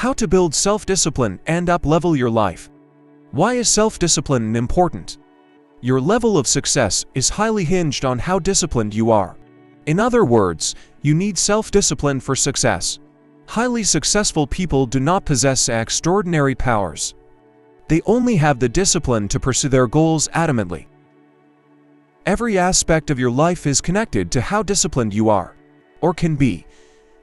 How to build self-discipline and up-level your life. Why is self-discipline important? Your level of success is highly hinged on how disciplined you are. In other words, you need self-discipline for success. Highly successful people do not possess extraordinary powers. They only have the discipline to pursue their goals adamantly. Every aspect of your life is connected to how disciplined you are, or can be.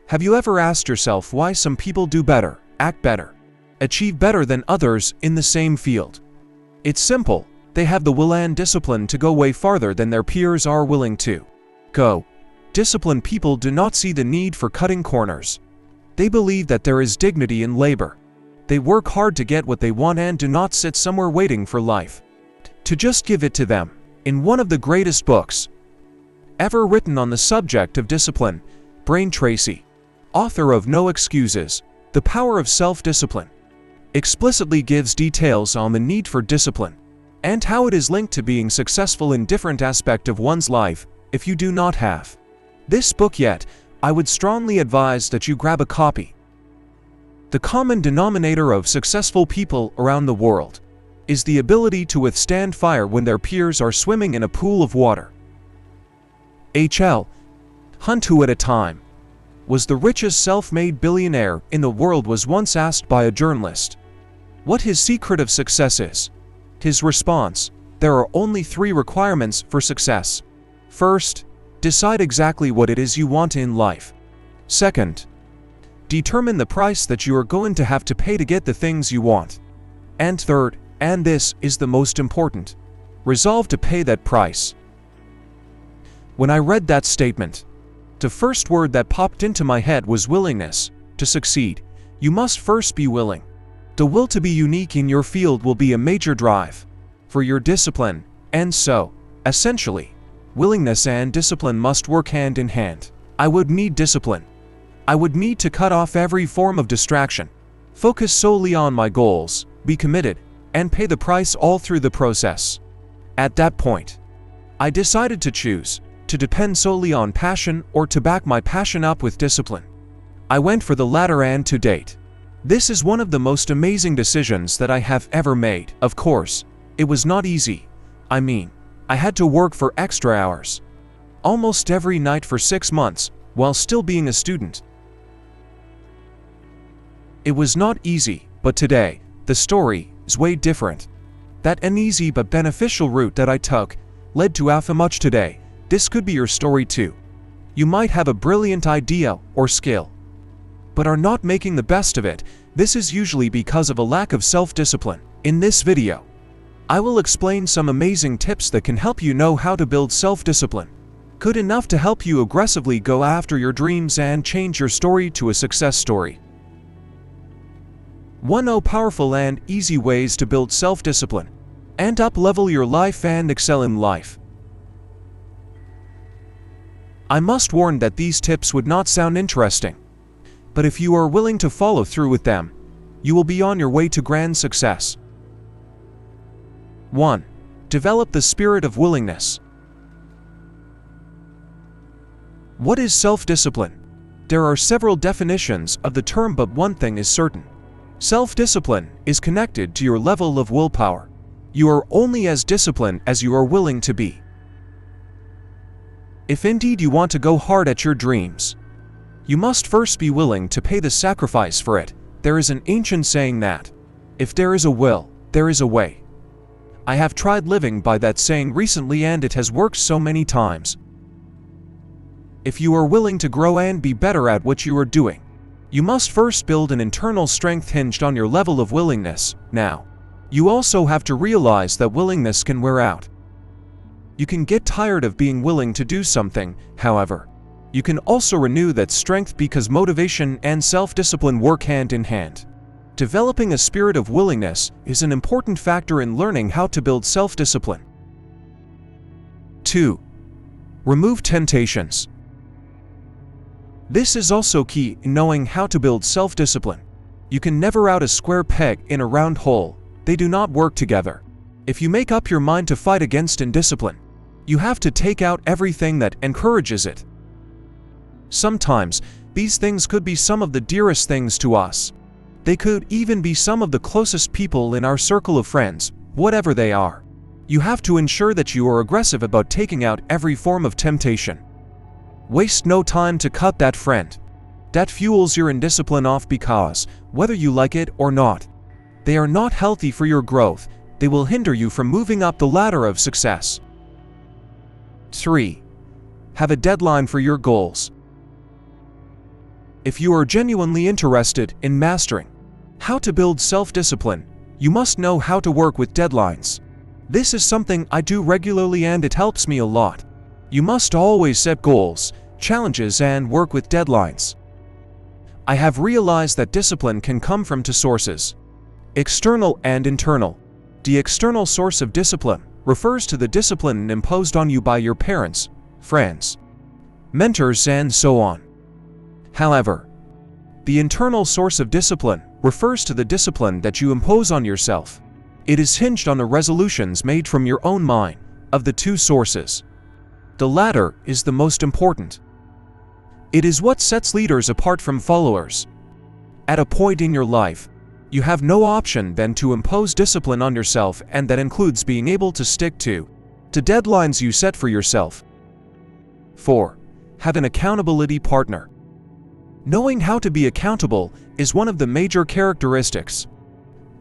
Have you ever asked yourself why some people do better, act better, achieve better than others in the same field? It's simple. They have the will and discipline to go way farther than their peers are willing to go. Disciplined people do not see the need for cutting corners. They believe that there is dignity in labor. They work hard to get what they want and do not sit somewhere waiting for life to just give it to them. In one of the greatest books ever written on the subject of discipline, Brian Tracy, author of No Excuses, The Power of Self-Discipline, explicitly gives details on the need for discipline and how it is linked to being successful in different aspects of one's life. If you do not have this book yet, I would strongly advise that you grab a copy. The common denominator of successful people around the world is the ability to withstand fire when their peers are swimming in a pool of water. H.L. Hunt, who at a time was the richest self-made billionaire in the world, was once asked by a journalist what his secret of success is. His response: there are only 3 requirements for success. First, decide exactly what it is you want in life. Second, determine the price that you are going to have to pay to get the things you want. And third, and this is the most important, resolve to pay that price. When I read that statement, the first word that popped into my head was willingness. To succeed, you must first be willing. The will to be unique in your field will be a major drive for your discipline, and so, essentially, willingness and discipline must work hand in hand. I would need discipline. I would need to cut off every form of distraction, focus solely on my goals, be committed, and pay the price all through the process. At that point, I decided to choose to depend solely on passion or to back my passion up with discipline. I went for the latter, and to date, this is one of the most amazing decisions that I have ever made. Of course, it was not easy. I mean, I had to work for extra hours, almost every night for 6 months, while still being a student. It was not easy, but today, the story is way different. That uneasy but beneficial route that I took led to how much today. This could be your story too. You might have a brilliant idea or skill, but are not making the best of it. This is usually because of a lack of self-discipline. In this video, I will explain some amazing tips that can help you know how to build self-discipline. Good enough to help you aggressively go after your dreams and change your story to a success story. 1 powerful and easy ways to build self-discipline and up-level your life and excel in life. I must warn that these tips would not sound interesting, but if you are willing to follow through with them, you will be on your way to grand success. 1. Develop the spirit of willingness. What is self-discipline? There are several definitions of the term, but one thing is certain. Self-discipline is connected to your level of willpower. You are only as disciplined as you are willing to be. If indeed you want to go hard at your dreams, you must first be willing to pay the sacrifice for it. There is an ancient saying that, if there is a will, there is a way. I have tried living by that saying recently, and it has worked so many times. If you are willing to grow and be better at what you are doing, you must first build an internal strength hinged on your level of willingness. Now, you also have to realize that willingness can wear out. You can get tired of being willing to do something. However, you can also renew that strength because motivation and self-discipline work hand in hand. Developing a spirit of willingness is an important factor in learning how to build self-discipline. 2. Remove temptations. This is also key in knowing how to build self-discipline. You can never out a square peg in a round hole. They do not work together. If you make up your mind to fight against indiscipline, you have to take out everything that encourages it. Sometimes, these things could be some of the dearest things to us. They could even be some of the closest people in our circle of friends, whatever they are. You have to ensure that you are aggressive about taking out every form of temptation. Waste no time to cut that friend that fuels your indiscipline off, because, whether you like it or not, they are not healthy for your growth. They will hinder you from moving up the ladder of success. 3. Have a deadline for your goals. If you are genuinely interested in mastering how to build self-discipline, you must know how to work with deadlines. This is something I do regularly and it helps me a lot. You must always set goals, challenges, and work with deadlines. I have realized that discipline can come from two sources: external and internal. The external source of discipline refers to the discipline imposed on you by your parents, friends, mentors, and so on. However, the internal source of discipline refers to the discipline that you impose on yourself. It is hinged on the resolutions made from your own mind. Of the two sources, the latter is the most important. It is what sets leaders apart from followers. At a point in your life, you have no option than to impose discipline on yourself, and that includes being able to stick to deadlines you set for yourself. 4. Have an accountability partner. Knowing how to be accountable is one of the major characteristics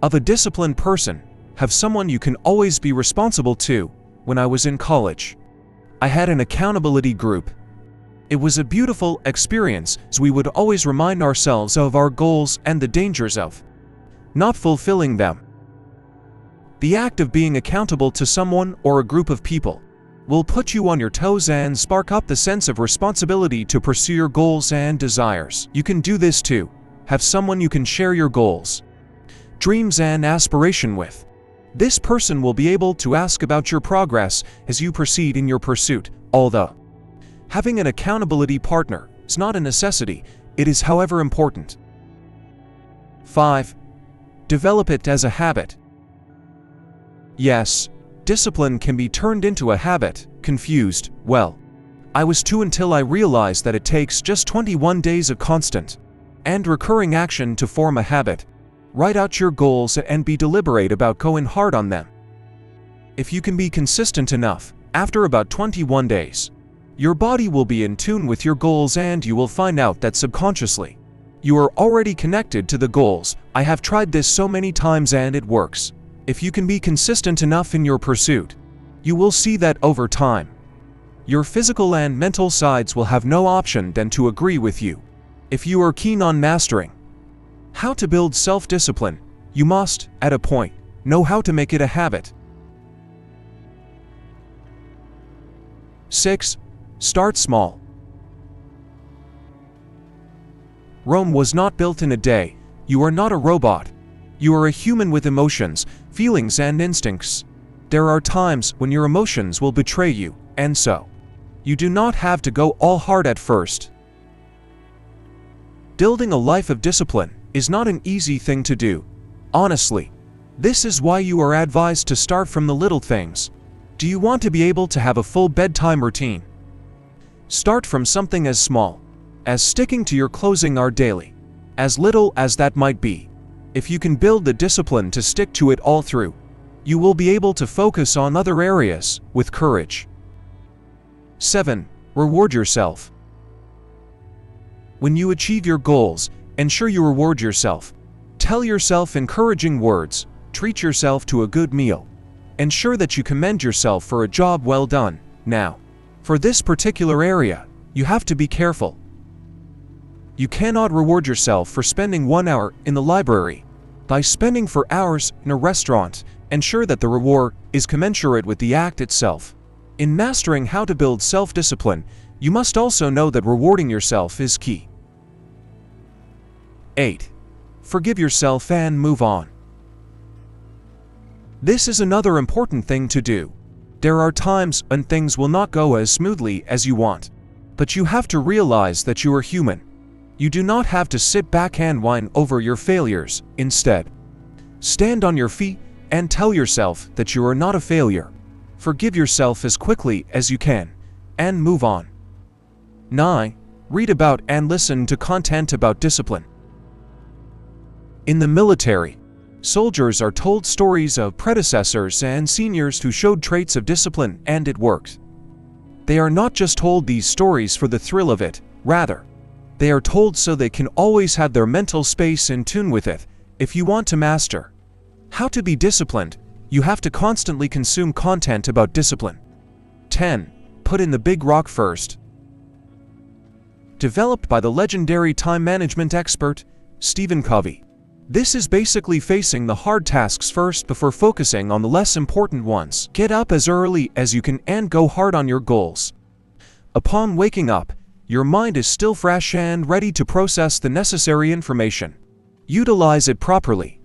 of a disciplined person. Have someone you can always be responsible to. When I was in college, I had an accountability group. It was a beautiful experience, as we would always remind ourselves of our goals and the dangers of not fulfilling them. The act of being accountable to someone or a group of people will put you on your toes and spark up the sense of responsibility to pursue your goals and desires. You can do this too. Have someone you can share your goals, dreams, and aspiration with. This person will be able to ask about your progress as you proceed in your pursuit. Although having an accountability partner is not a necessity, it is, however, important. 5. Develop it as a habit. Yes, discipline can be turned into a habit. Confused? Well, I was too, until I realized that it takes just 21 days of constant and recurring action to form a habit. Write out your goals and be deliberate about going hard on them. If you can be consistent enough, after about 21 days, your body will be in tune with your goals, and you will find out that subconsciously, you are already connected to the goals. I have tried this so many times and it works. If you can be consistent enough in your pursuit, you will see that over time, your physical and mental sides will have no option than to agree with you. If you are keen on mastering how to build self-discipline, you must, at a point, know how to make it a habit. 6. Start small. Rome was not built in a day. You are not a robot. You are a human with emotions, feelings, and instincts. There are times when your emotions will betray you, and so you do not have to go all hard at first. Building a life of discipline is not an easy thing to do. Honestly, this is why you are advised to start from the little things. Do you want to be able to have a full bedtime routine? Start from something as small as sticking to your closing hour daily. As little as that might be, if you can build the discipline to stick to it all through, you will be able to focus on other areas with courage. 7. Reward yourself. When you achieve your goals, ensure you reward yourself. Tell yourself encouraging words, treat yourself to a good meal. Ensure that you commend yourself for a job well done. Now, for this particular area, you have to be careful. You cannot reward yourself for spending 1 hour in the library. By spending 4 hours in a restaurant, ensure that the reward is commensurate with the act itself. In mastering how to build self-discipline, you must also know that rewarding yourself is key. 8. Forgive yourself and move on. This is another important thing to do. There are times when things will not go as smoothly as you want, but you have to realize that you are human. You do not have to sit back and whine over your failures. Instead, stand on your feet and tell yourself that you are not a failure. Forgive yourself as quickly as you can, and move on. 9. Read about and listen to content about discipline. In the military, soldiers are told stories of predecessors and seniors who showed traits of discipline, and it worked. They are not just told these stories for the thrill of it, rather, they are told so they can always have their mental space in tune with it. If you want to master how to be disciplined, you have to constantly consume content about discipline. 10. Put in the big rock first. Developed by the legendary time management expert, Stephen Covey. This is basically facing the hard tasks first before focusing on the less important ones. Get up as early as you can and go hard on your goals. Upon waking up, your mind is still fresh and ready to process the necessary information. Utilize it properly.